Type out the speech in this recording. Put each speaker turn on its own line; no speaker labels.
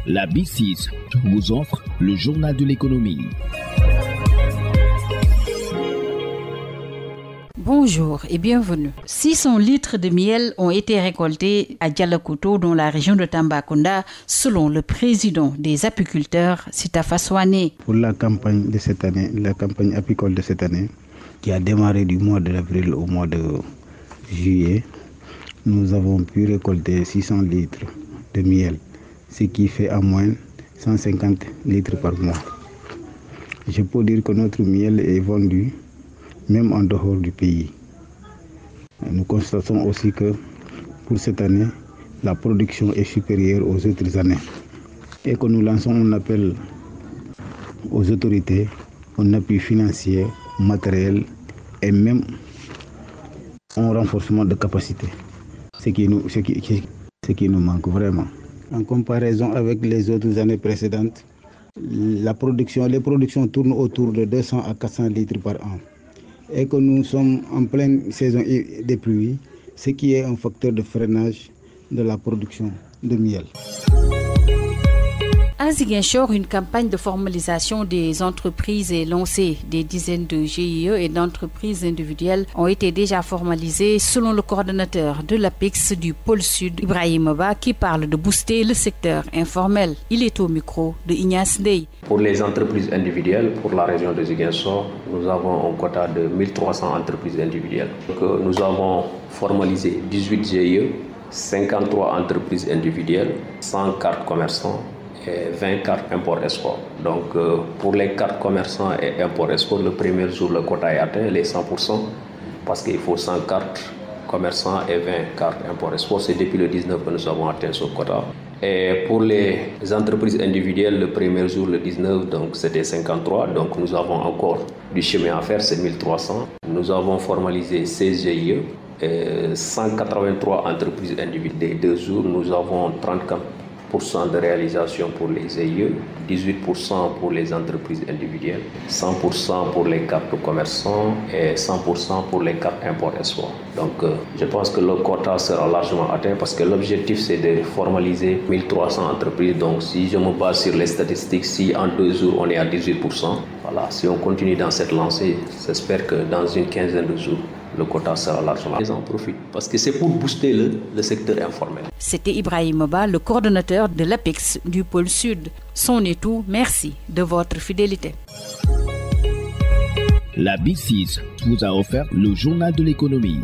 La B6 vous offre le journal de l'économie.
Bonjour et bienvenue. 600 litres de miel ont été récoltés à Dialakoto dans la région de Tambacounda selon le président des apiculteurs, Sitafa Soane.
Pour la campagne de cette année, la campagne apicole de cette année, qui a démarré du mois d'avril au mois de juillet, nous avons pu récolter 600 litres de miel, ce qui fait à moins 150 litres par mois. Je peux dire que notre miel est vendu même en dehors du pays. Nous constatons aussi que pour cette année, la production est supérieure aux autres années et que nous lançons un appel aux autorités, un appui financier, matériel et même un renforcement de capacité, ce qui nous manque vraiment. En comparaison avec les autres années précédentes, les productions tournent autour de 200 à 400 litres par an. Et que nous sommes en pleine saison des pluies, ce qui est un facteur de freinage de la production de miel.
À Ziguinchor, une campagne de formalisation des entreprises est lancée. Des dizaines de GIE et d'entreprises individuelles ont été déjà formalisées selon le coordonnateur de l'APEX du pôle sud, Ibrahim Ba, qui parle de booster le secteur informel. Il est au micro de Ignace Ndeye.
Pour les entreprises individuelles, pour la région de Ziguinchor, nous avons un quota de 1300 entreprises individuelles. Donc, nous avons formalisé 18 GIE, 53 entreprises individuelles, 100 cartes commerçants et 20 cartes import-export. Donc pour les cartes commerçants et import-export, le premier jour, le quota est atteint, les 100%, parce qu'il faut 100 cartes commerçants et 20 cartes import-export. C'est depuis le 19 que nous avons atteint ce quota. Et pour les entreprises individuelles, le premier jour, le 19, donc c'était 53. Donc nous avons encore du chemin à faire, c'est 1300. Nous avons formalisé 16 GIE, et 183 entreprises individuelles. Des 2 jours, nous avons 34% de réalisation pour les GIE, 18% pour les entreprises individuelles, 100% pour les cartes commerçants et 100% pour les cartes import-export. Donc je pense que le quota sera largement atteint parce que l'objectif c'est de formaliser 1300 entreprises. Donc si je me base sur les statistiques, si en 2 jours on est à 18%, voilà, si on continue dans cette lancée, j'espère que dans une quinzaine de jours, le quota sera largement. Ils en profitent parce que c'est pour booster le secteur informel.
C'était Ibrahim Ba, le coordonnateur de l'APEX du pôle sud. C'en est tout. Merci de votre fidélité.
La B6 vous a offert le journal de l'économie.